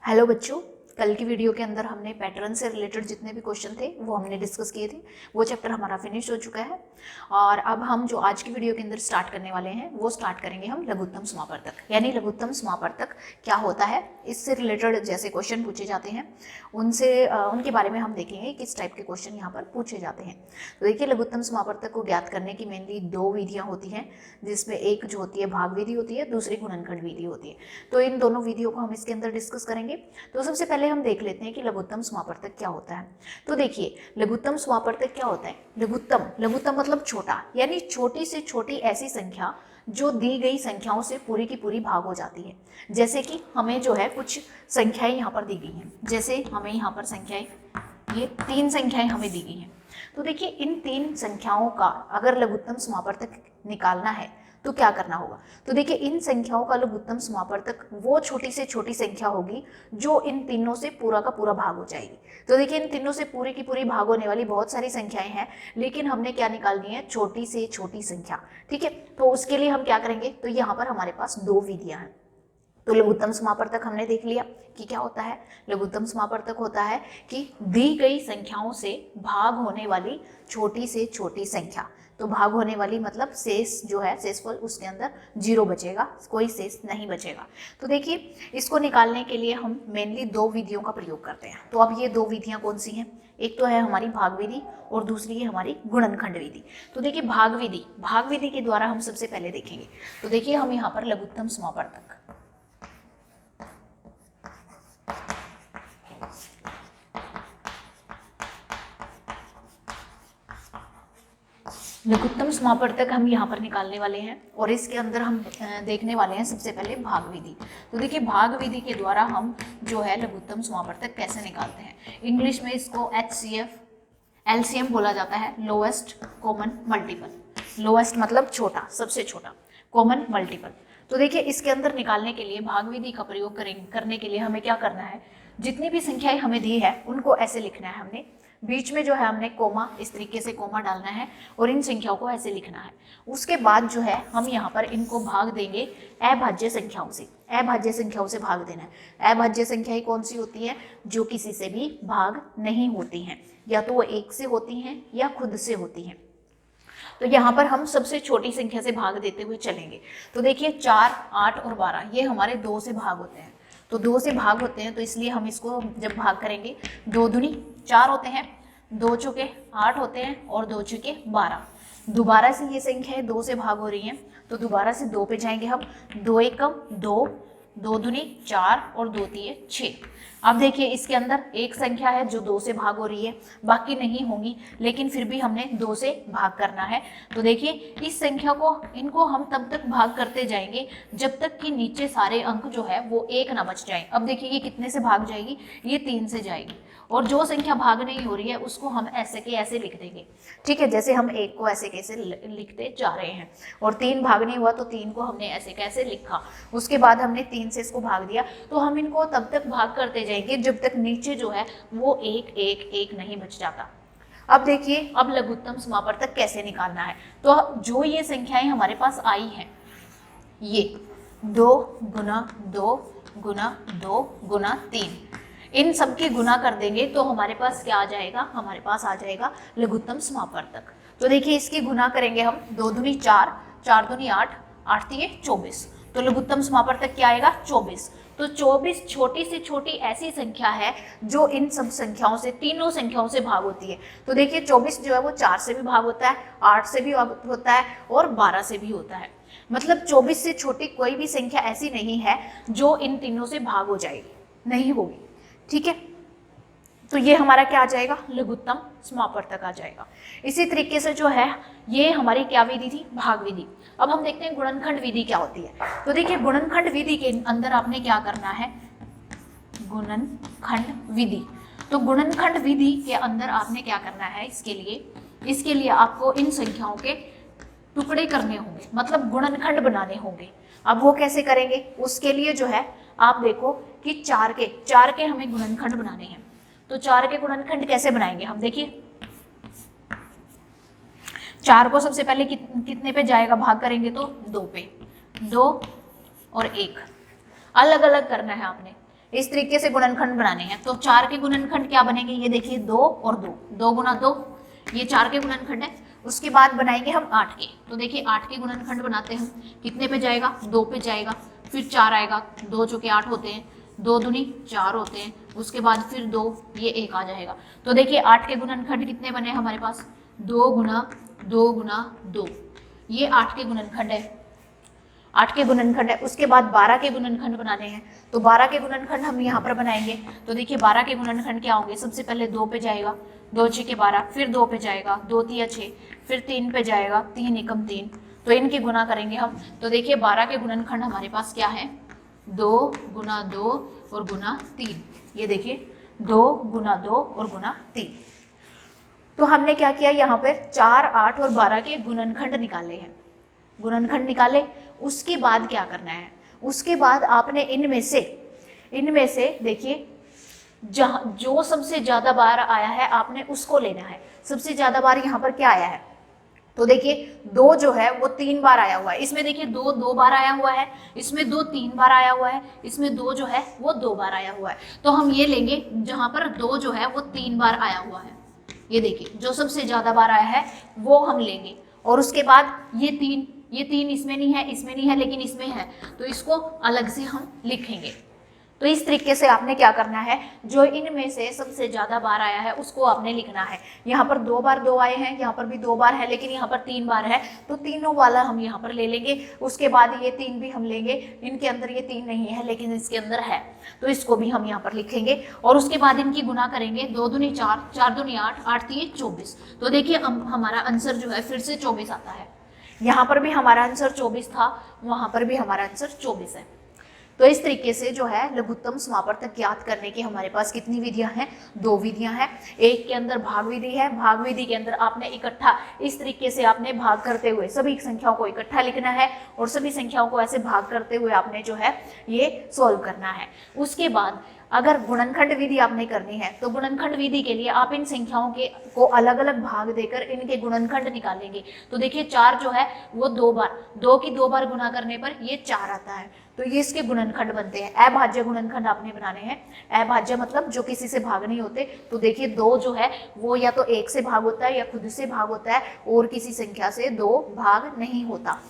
Hello बच्चों, कल की वीडियो के अंदर हमने पैटर्न से रिलेटेड जितने भी क्वेश्चन थे वो हमने डिस्कस किए थे। वो चैप्टर हमारा फिनिश हो चुका है और अब हम जो आज की वीडियो के अंदर स्टार्ट करने वाले हैं वो स्टार्ट करेंगे हम लघुत्तम समापवर्तक। यानी लघुत्तम समापवर्तक क्या होता है, इससे रिलेटेड जैसे क्वेश्चन पूछे जाते हैं उनके बारे में हम देखेंगे किस टाइप के क्वेश्चन यहाँ पर पूछे जाते हैं। तो देखिए, लघुत्तम समापवर्तक को ज्ञात करने की मेनली दो विधियाँ होती हैं, जिसमें एक जो होती है भाग विधि होती है, दूसरी गुणनखंड विधि होती है। तो इन दोनों विधियों को हम इसके अंदर डिस्कस करेंगे। तो सबसे पहले हम देख लेते हैं कि लघुत्तम समापवर्तक क्या होता है। तो देखिए, लघुत्तम समापवर्तक क्या होता है। लघुत्तम मतलब छोटा, यानी छोटी से छोटी ऐसी संख्या जो दी गई संख्याओं से पूरी की पूरी भाग हो जाती है। जैसे कि हमें जो है कुछ संख्याएं यहाँ पर दी गई हैं, जैसे हमें यहाँ पर संख्याएं, ये 3 संख्याएं हमें दी गई हैं। तो देखिए, इन 3 संख्याओं का अगर लघुत्तम समापवर्तक निकालना है तो क्या करना होगा। तो देखिए, इन संख्याओं का लघुत्तम समापवर्तक वो छोटी से छोटी संख्या होगी जो इन तीनों से पूरा का पूरा भाग हो जाएगी। तो देखिए, इन तीनों से पूरी की पूरी भाग होने वाली बहुत सारी संख्याएं हैं, लेकिन हमने क्या निकालनी है, छोटी से छोटी संख्या। ठीक है, तो उसके लिए हम क्या करेंगे, तो यहाँ पर हमारे पास 2 विधियां हैं। तो लघुत्तम समापवर्तक हमने देख लिया कि क्या होता है। लघुत्तम समापवर्तक होता है कि दी गई संख्याओं से भाग होने वाली छोटी से छोटी संख्या। तो भाग होने वाली मतलब शेष जो है, शेषफल उसके अंदर 0 बचेगा, कोई शेष नहीं बचेगा। तो देखिए, इसको निकालने के लिए हम मेनली 2 विधियों का प्रयोग करते हैं। तो अब ये 2 विधियां कौन सी हैं, एक तो है हमारी भाग विधि और दूसरी है हमारी गुणनखंड विधि। तो देखिए, भाग विधि के द्वारा हम सबसे पहले देखेंगे। तो देखिए, हम यहाँ पर लघुत्तम समापवर्तक, लघुत्तम समापवर्तक हम यहाँ पर निकालने वाले हैं और इसके अंदर हम देखने वाले हैं सबसे पहले भाग विधि। तो देखिए, भाग विधि के द्वारा हम जो है लघुत्तम समापवर्तक कैसे निकालते हैं। इंग्लिश में इसको HCF LCM बोला जाता है, लोएस्ट कॉमन मल्टीपल। लोएस्ट मतलब छोटा, सबसे छोटा, कॉमन मल्टीपल। तो देखिए, इसके अंदर निकालने के लिए भाग विधि का प्रयोग करने के लिए हमें क्या करना है, जितनी भी संख्याएं हमें दी है उनको ऐसे लिखना है। हमने बीच में जो है हमने कोमा, इस तरीके से कोमा डालना है और इन संख्याओं को ऐसे लिखना है। उसके बाद जो है हम यहाँ पर इनको भाग देंगे अभाज्य संख्याओं से। अभाज्य संख्याओं से भाग देना है। अभाज्य संख्याएं कौन सी होती है, जो किसी से भी भाग नहीं होती हैं, या तो वो 1 से होती हैं या खुद से होती हैं। तो यहाँ पर हम सबसे छोटी संख्या से भाग देते हुए चलेंगे। तो देखिए, 4, 8 और 12 ये हमारे 2 से भाग होते हैं। तो 2 से भाग होते हैं, तो इसलिए हम इसको जब भाग करेंगे, 2 दूनी 4 होते हैं, 2 चौके 8 होते हैं और 2 चौके 12। दोबारा से ये संख्याएं 2 से भाग हो रही हैं, तो दोबारा से 2 पे जाएंगे हम। 2 एकम 2, 2 दूनी 4 और 2 तिये 6। अब देखिए, इसके अंदर एक संख्या है जो 2 से भाग हो रही है, बाकी नहीं होंगी, लेकिन फिर भी हमने 2 से भाग करना है। तो देखिए, इस संख्या को, इनको हम तब तक भाग करते जाएंगे जब तक कि नीचे सारे अंक जो है वो 1 ना बच जाए। अब देखिए, ये कितने से भाग जाएगी, ये 3 से जाएगी, और जो संख्या भाग नहीं हो रही है उसको हम ऐसे के ऐसे लिख देंगे। ठीक है, जैसे हम 1 को ऐसे कैसे लिखते जा रहे हैं, और 3 भाग नहीं हुआ तो 3 को हमने ऐसे कैसे लिखा, उसके बाद हमने 3 से इसको भाग दिया। तो हम इनको तब तक भाग करते जाएंगे जब तक नीचे जो है वो 1 1 1 नहीं बच जाता। अब देखिए, अब लघुत्तम समापवर्तक कैसे निकालना है। तो जो ये संख्याएं हमारे पास आई हैं, ये 2 गुना 2 गुना 2 गुना 3, इन सब की गुना कर देंगे तो हमारे पास क्या आ जाएगा, हमारे पास आ जाएगा लघुत्तम समापवर्तक। तो देखिए, इसकी गुना करेंगे हम, 2 दूनी 4, 4 दूनी 8, 8 तिये 24। तो लघुत्तम समापवर्तक क्या आएगा, 24। तो 24 छोटी से छोटी ऐसी संख्या है जो इन सब संख्याओं से, तीनों संख्याओं से भाग होती है। तो देखिए, 24 जो है वो 4 से भी भाग होता है, 8 से भी होता है और 12 से भी होता है। मतलब 24 से छोटी कोई भी संख्या ऐसी नहीं है जो इन तीनों से भाग हो जाएगी, नहीं होगी। ठीक है, तो ये हमारा क्या आ जाएगा, लघुत्तम समापवर्तक आ जाएगा। इसी तरीके से जो है, ये हमारी क्या विधि थी, भाग विधि। अब हम देखते हैं गुणनखंड विधि क्या होती है। तो देखिए, गुणनखंड विधि के अंदर आपने क्या करना है, गुणनखंड विधि। तो गुणनखंड विधि के अंदर आपने क्या करना है, इसके लिए आपको इन संख्याओं के टुकड़े करने होंगे, मतलब गुणनखंड बनाने होंगे। अब वो कैसे करेंगे, उसके लिए जो है आप देखो कि 4 के हमें गुणनखंड बनाने हैं। तो 4 के गुणनखंड कैसे बनाएंगे हम, देखिए 4 को सबसे पहले कितने पे जाएगा, भाग करेंगे तो 2 पे, 2 और 1 अलग अलग करना है आपने। इस तरीके से गुणनखंड बनाने हैं। तो 4 के गुणनखंड क्या बनेंगे, ये देखिए 2 और 2, 2 गुना 2, ये 4 के गुणनखंड है। उसके बाद बनाएंगे हम 8 के। तो देखिए 8 के गुणनखंड बनाते हैं, कितने पे जाएगा, 2 पे जाएगा, फिर 4 आएगा, 2 चौके 8 होते हैं, 2 दूनी 4 होते हैं, उसके बाद फिर 2, ये 1 आ जाएगा। तो देखिए 8 के गुणनखंड कितने बने हमारे पास, 2 गुना 2 गुना 2, ये 8 के गुणनखंड है, 8 के गुणनखंड है। उसके बाद 12 के गुणनखंड बनाने हैं। तो 12 के गुणनखंड हम यहाँ पर बनाएंगे। तो देखिए 12 के गुणनखंड क्या होंगे, सबसे पहले 2 पे जाएगा, 2 छके 12, फिर 2 पे जाएगा, 2 तिया 6, फिर 3 पे जाएगा, 3 एकम 3, तो इनके गुना करेंगे हम। तो देखिए 12 के गुणनखंड हमारे पास क्या है, 2 गुना 2 और गुना 3, ये देखिए 2 गुना 2 और गुना 3। तो हमने क्या किया, यहाँ पर 4, 8 और 12 के गुणनखंड निकाले हैं, गुणनखंड निकाले। उसके बाद क्या करना है, उसके बाद आपने इनमें से देखिए जहाँ जो सबसे ज्यादा बार आया है आपने उसको लेना है। सबसे ज्यादा बार यहाँ पर क्या आया है, तो देखिए 2 जो है वो 3 बार आया हुआ है, इसमें देखिए 2 2 बार आया हुआ है, इसमें 2 3 बार आया हुआ है, इसमें 2 जो है वो 2 बार आया हुआ है। तो हम ये लेंगे जहां पर 2 जो है वो 3 बार आया हुआ है, ये देखिए जो सबसे ज्यादा बार आया है वो हम लेंगे। और उसके बाद ये 3 इसमें नहीं है लेकिन इसमें है, तो इसको अलग से हम लिखेंगे। तो इस तरीके से आपने क्या करना है, जो इनमें से सबसे ज्यादा बार आया है उसको आपने लिखना है। यहाँ पर 2 बार 2 आए हैं, यहाँ पर भी 2 बार है, लेकिन यहाँ पर 3 बार है, तो तीनों वाला हम यहाँ पर ले लेंगे। उसके बाद ये 3 भी हम लेंगे, इनके अंदर ये 3 नहीं है लेकिन इसके अंदर है, तो इसको भी हम यहाँ पर लिखेंगे। और उसके बाद इनकी गुना करेंगे, 2 दूनी 4, 4 दूनी 8, 8 तीन 24। तो देखिए हमारा आंसर जो है फिर से 24 आता है। यहाँ पर भी हमारा आंसर 24 था, वहां पर भी हमारा आंसर 24 है। तो इस तरीके से जो है लघुत्तम समापवर्तक ज्ञात करने की हमारे पास कितनी विधियां हैं, 2 विधियां हैं। एक के अंदर भाग विधि है, भाग विधि के अंदर आपने इकट्ठा इस तरीके से आपने भाग करते हुए सभी संख्याओं को इकट्ठा लिखना है और सभी संख्याओं को ऐसे भाग करते हुए आपने जो है ये सोल्व करना है। उसके बाद अगर गुणनखंड विधि आपने करनी है तो गुणनखंड विधि के लिए आप इन संख्याओं के को अलग अलग भाग देकर इनके गुणनखंड निकालेंगे। तो देखिए 4 जो है वो 2 बार, 2 की 2 बार गुना करने पर ये 4 आता है, तो ये इसके गुणनखंड बनते हैं। अभाज्य गुणनखंड आपने बनाने हैं। अभाज्य मतलब जो किसी से भाग नहीं होते। तो देखिए 2 जो है वो या तो 1 से भाग होता है या खुद से भाग होता है, और किसी संख्या से 2 भाग नहीं होता।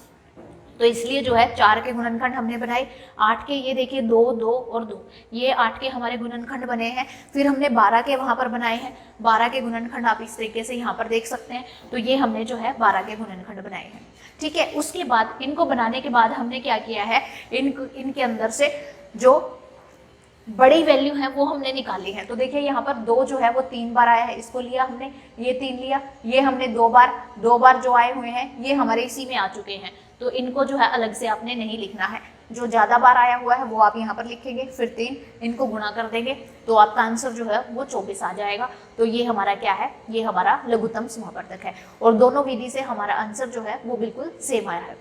तो इसलिए जो है 4 के गुणनखंड हमने बनाए। 8 के ये देखिए 2 2 और 2, ये 8 के हमारे गुणनखंड बने हैं। फिर हमने 12 के वहां पर बनाए हैं, 12 के गुणनखंड आप इस तरीके से यहाँ पर देख सकते हैं। तो ये हमने जो है 12 के गुणनखंड बनाए हैं, ठीक है। उसके बाद इनको बनाने के बाद हमने क्या किया है, इनके अंदर से जो बड़ी वैल्यू है वो हमने निकाली है। तो देखिए यहाँ पर 2 जो है वो 3 बार आया है, इसको लिया हमने, ये 3 लिया, ये हमने 2 बार जो आए हुए हैं ये हमारे इसी में आ चुके हैं, तो इनको जो है अलग से आपने नहीं लिखना है। जो ज्यादा बार आया हुआ है वो आप यहाँ पर लिखेंगे, फिर 3 इनको गुणा कर देंगे तो आपका आंसर जो है वो 24 आ जाएगा। तो ये हमारा क्या है, ये हमारा लघुत्तम समापवर्तक है, और दोनों विधि से हमारा आंसर जो है वो बिल्कुल सेम आया है।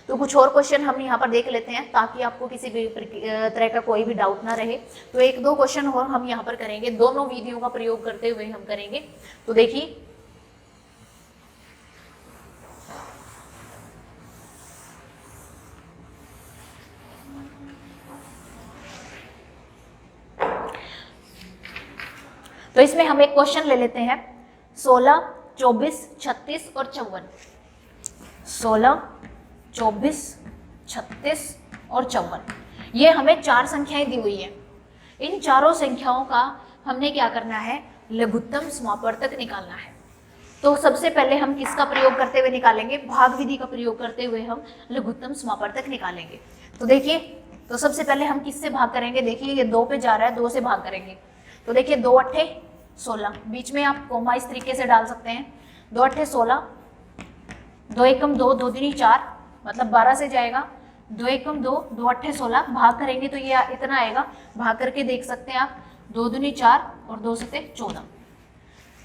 तो कुछ और क्वेश्चन हम यहाँ पर देख लेते हैं ताकि आपको किसी भी तरह का कोई भी डाउट ना रहे। तो 1-2 क्वेश्चन और हम यहाँ पर करेंगे, दोनों विधियों का प्रयोग करते हुए हम करेंगे। तो देखिए तो इसमें हम एक क्वेश्चन ले लेते हैं, 16, 24, 36 और 54। 16, 24, 36 और 54, ये हमें 4 संख्याएं दी हुई है। इन चारों संख्याओं का हमने क्या करना है, लघुत्तम समापवर्तक निकालना है। तो सबसे पहले हम किसका प्रयोग करते हुए निकालेंगे, भाग विधि का प्रयोग करते हुए हम लघुत्तम समापवर्तक निकालेंगे। तो देखिए, तो सबसे पहले हम किससे भाग करेंगे, देखिए ये 2 पे जा रहा है, 2 से भाग करेंगे। तो देखिए 2 8 16, बीच में आप कोमा इस तरीके से डाल सकते हैं, 2 8 16, 2 एकम 2, 2 दूनी 4, मतलब 12 से जाएगा, 2 एकम 2, 2 8 16, भाग करेंगे तो ये इतना आएगा। भाग करके देख सकते हैं आप, 2 दूनी 4 और 2 सते 14।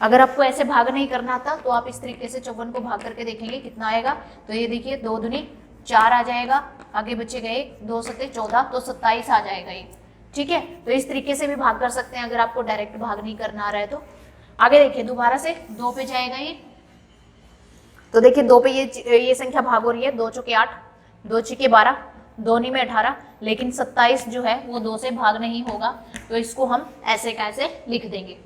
अगर आपको ऐसे भाग नहीं करना आता तो आप इस तरीके से 54 को भाग करके देखेंगे कितना आएगा। तो ये देखिए 2 दूनी 4 आ जाएगा, आगे बचे गए 2 सते 14, तो 27 आ जाएगा ये, ठीक है। तो इस तरीके से भी भाग कर सकते हैं अगर आपको डायरेक्ट भाग नहीं करना आ रहा है तो। आगे देखिए दोबारा से 2 पे जाएगा ये, तो देखिए 2 पे ये संख्या भाग हो रही है, 2 चौके 8, 2 छके 12, 2 नी में 18, लेकिन 27 जो है वो 2 से भाग नहीं होगा, तो इसको हम ऐसे कैसे लिख देंगे।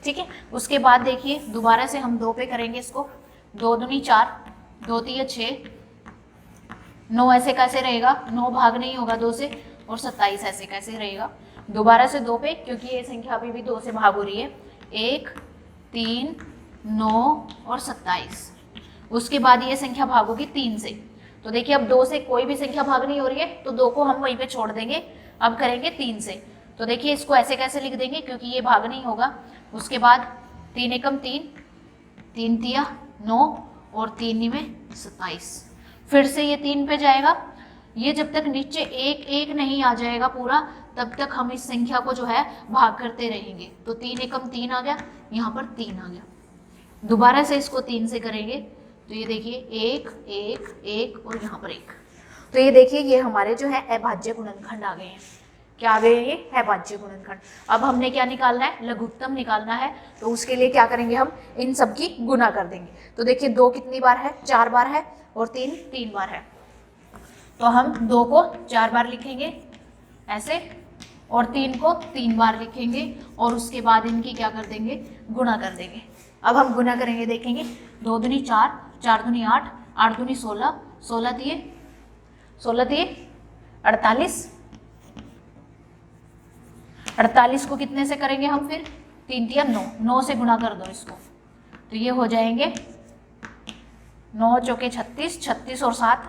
ठीक है, उसके बाद देखिए दोबारा से हम 2 पे करेंगे इसको। 2 दूनी 4, 2 तिया 6, 9 ऐसे कैसे रहेगा, 9 भाग नहीं होगा 2 से, और 27 ऐसे कैसे रहेगा। दोबारा से 2 पे, क्योंकि ये संख्या अभी भी 2 से भाग हो रही है। 1, 3, 9 और 27। उसके बाद ये संख्या भागोगी 3 से। तो देखिए अब 2 से कोई भी संख्या भाग नहीं हो रही है, तो 2 को हम वहीं पे छोड़ देंगे। अब करेंगे 3 से। तो देखिए इसको ऐसे कैसे लिख देंगे, क्योंकि ये भाग नहीं होगा। उसके बाद 3 एकम 3, 3 तिया 9 और 3 नी में 27। फिर से ये 3 पे जाएगा। ये जब तक नीचे 1 1 नहीं आ जाएगा पूरा, तब तक हम इस संख्या को जो है भाग करते रहेंगे। तो 3 एकम 3 आ गया, यहाँ पर 3 आ गया। दोबारा से इसको 3 से करेंगे, तो ये देखिए 1 1 1 और यहाँ पर 1। तो ये देखिए ये हमारे जो है अभाज्य गुणनखंड आ गए हैं। क्या आ गए, ये अभाज्य गुणनखंड। अब हमने क्या निकालना है, लघुत्तम निकालना है। तो उसके लिए क्या करेंगे, हम इन सब की गुना कर देंगे। तो देखिए 2 कितनी बार है, 4 बार है, और 3 3 बार है। तो हम 2 को 4 बार लिखेंगे ऐसे, और 3 को 3 बार लिखेंगे, और उसके बाद इनकी क्या कर देंगे, गुणा कर देंगे। अब हम गुना करेंगे, देखेंगे 2 दूनी 4, 4 दूनी 8, 8 दूनी 16, 16 दिए 48, 48 को कितने से करेंगे हम, फिर 3 तिया 9, 9 से गुणा कर दो इसको। तो ये हो जाएंगे 9 चौके 36, 36 और 7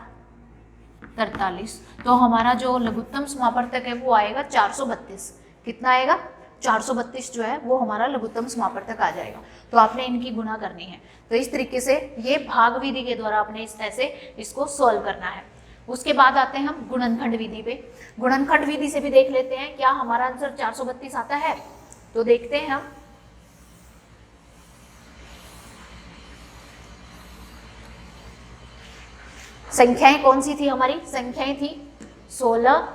43। तो हमारा जो लघुत्तम समापवर्तक है वो आएगा 432। कितना आएगा, 432 जो है वो हमारा लघुत्तम समापवर्तक आ जाएगा। तो आपने इनकी गुणा करनी है। तो इस तरीके से ये भाग विधि के द्वारा आपने इस तरह से इसको सॉल्व करना है। उसके बाद आते हैं हम गुणनखंड विधि पे। गुणनखंड विधि से भी देख लेते हैं क्या हमारा आंसर 432 आता है। तो देखते हैं हम। संख्याएं कौन सी थी हमारी, संख्याएं थी 16,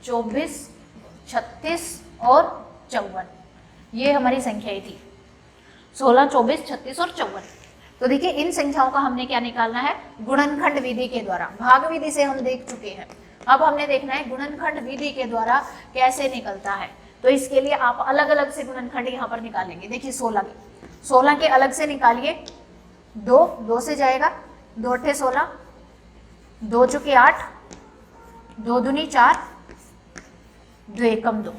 24, 36 और 54। ये हमारी संख्याएं थी 16, 24, 36 और 54। तो देखिए इन संख्याओं का हमने क्या निकालना है, गुणनखंड विधि के द्वारा। भाग विधि से हम देख चुके हैं, अब हमने देखना है गुणनखंड विधि के द्वारा कैसे निकलता है। तो इसके लिए आप अलग अलग से गुणनखंड यहाँ पर निकालेंगे। देखिए 16 के अलग से निकालिए। 2 से जाएगा, 2 अट्ठे 16, 2 चौके 8, 2 दूनी 4, 2 एकम 2।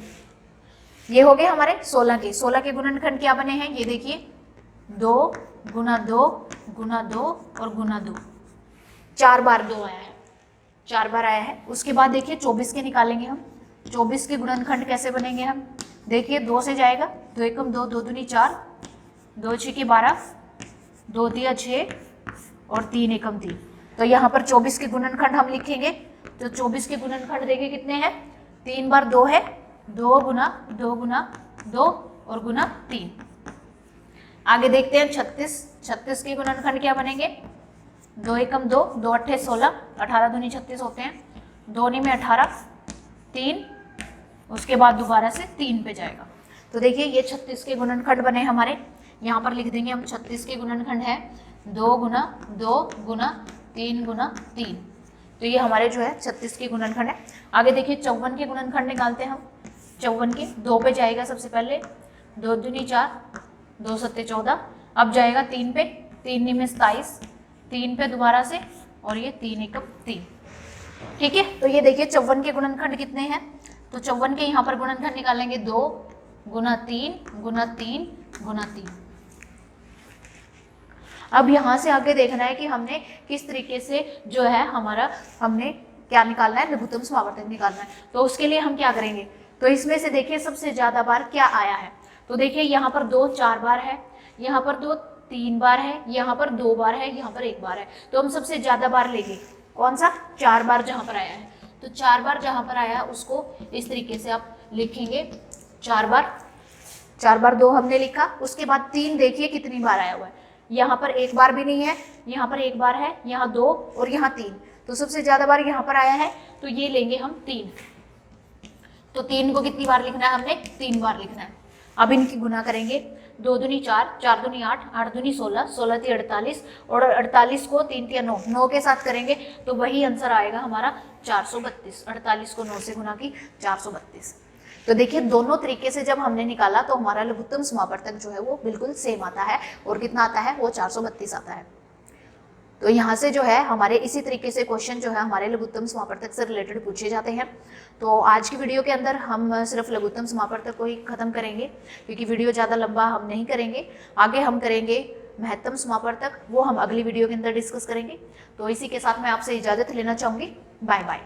ये हो गए हमारे 16 के गुणनखंड क्या बने हैं, ये देखिए 2 गुना 2 गुना 2 और गुना 2। 4 बार 2 आया है, 4 बार आया है। उसके बाद देखिए 24 के निकालेंगे हम। 24 के गुणनखंड कैसे बनेंगे हम, देखिए 2 से जाएगा, 2 एकम 2, 2 दूनी 4, 2 छके 12, 2 तिया 6 और 3 एकम 3। तो यहाँ पर 24 के गुणनखंड हम लिखेंगे। तो 24 के गुणनखंड देखिए कितने हैं, 3 बार 2 है, 2 गुना 2 गुना 2 और गुना 3। आगे देखते हैं 36 के गुणनखंड क्या बनेंगे, 2 एकम 2, 2 अट्ठे 16, 18 दूनी 36 होते हैं, 2 नी में 18, 3, उसके बाद दोबारा से 3 पे जाएगा। तो देखिए ये 36 के गुणनखंड बने हमारे। यहाँ पर लिख देंगे हम 36 के गुणनखंड है 2 गुना 2 गुना 3 गुना 3। तो ये हमारे जो है 36 के गुणनखंड है। आगे देखिए 54 के गुणनखंड निकालते हैं हम। 54 के 2 पे जाएगा सबसे पहले, 2 दूनी 4, 2 सत्ते 14। अब जाएगा 3 पे, 3 नी में 27, 3 पे दोबारा से, और ये 3 एकम 3। ठीक है, तो ये देखिए 54 के गुणनखंड कितने हैं। तो 54 के यहाँ पर गुणनखंड निकालेंगे 2 गुना 3 गुना 3 गुना 3। अब यहाँ से आगे देखना है कि हमने किस तरीके से जो है हमारा हमने क्या निकालना है, लघुत्तम समावर्तक निकालना है। तो उसके लिए हम क्या करेंगे, तो इसमें से देखिए सबसे ज्यादा बार क्या आया है। तो देखिए यहाँ पर 2 4 बार है, यहाँ पर 2 3 बार है, यहाँ पर 2 बार है, यहाँ पर 1 बार है। तो हम सबसे ज्यादा बार लेंगे कौन सा, 4 बार जहाँ पर आया है। तो 4 बार जहाँ पर आया है उसको इस तरीके से आप लिखेंगे, 4 बार 2 हमने लिखा। उसके बाद 3 देखिए कितनी बार आया हुआ है, यहाँ पर 1 बार भी नहीं है, यहाँ पर 1 बार है, यहाँ 2 और यहाँ 3। तो सबसे ज्यादा बार यहाँ पर आया है, तो ये लेंगे हम 3। तो 3 को कितनी बार लिखना है हमने, 3 बार लिखना है। अब इनकी गुना करेंगे, 2 दूनी 4, 4 दूनी 8, 8 दूनी 16, 16 × 48 और 48 को 3 × 9, 9 के साथ करेंगे तो वही आंसर आएगा हमारा 432। 48 को 9 से गुना की 432। तो देखिए दोनों तरीके से जब हमने निकाला तो हमारा लघुत्तम समापवर्तक जो है वो बिल्कुल सेम आता है और कितना आता है, वो 432 आता है। तो यहाँ से जो है हमारे इसी तरीके से क्वेश्चन जो है हमारे लघुत्तम समापवर्तक से रिलेटेड पूछे जाते हैं। तो आज की वीडियो के अंदर हम सिर्फ लघुत्तम समापवर्तक को ही खत्म करेंगे, क्योंकि वीडियो ज़्यादा लंबा हम नहीं करेंगे। आगे हम करेंगे महत्तम समापवर्तक, वो हम अगली वीडियो के अंदर डिस्कस करेंगे। तो इसी के साथ मैं आपसे इजाज़त लेना चाहूँगी। Bye bye.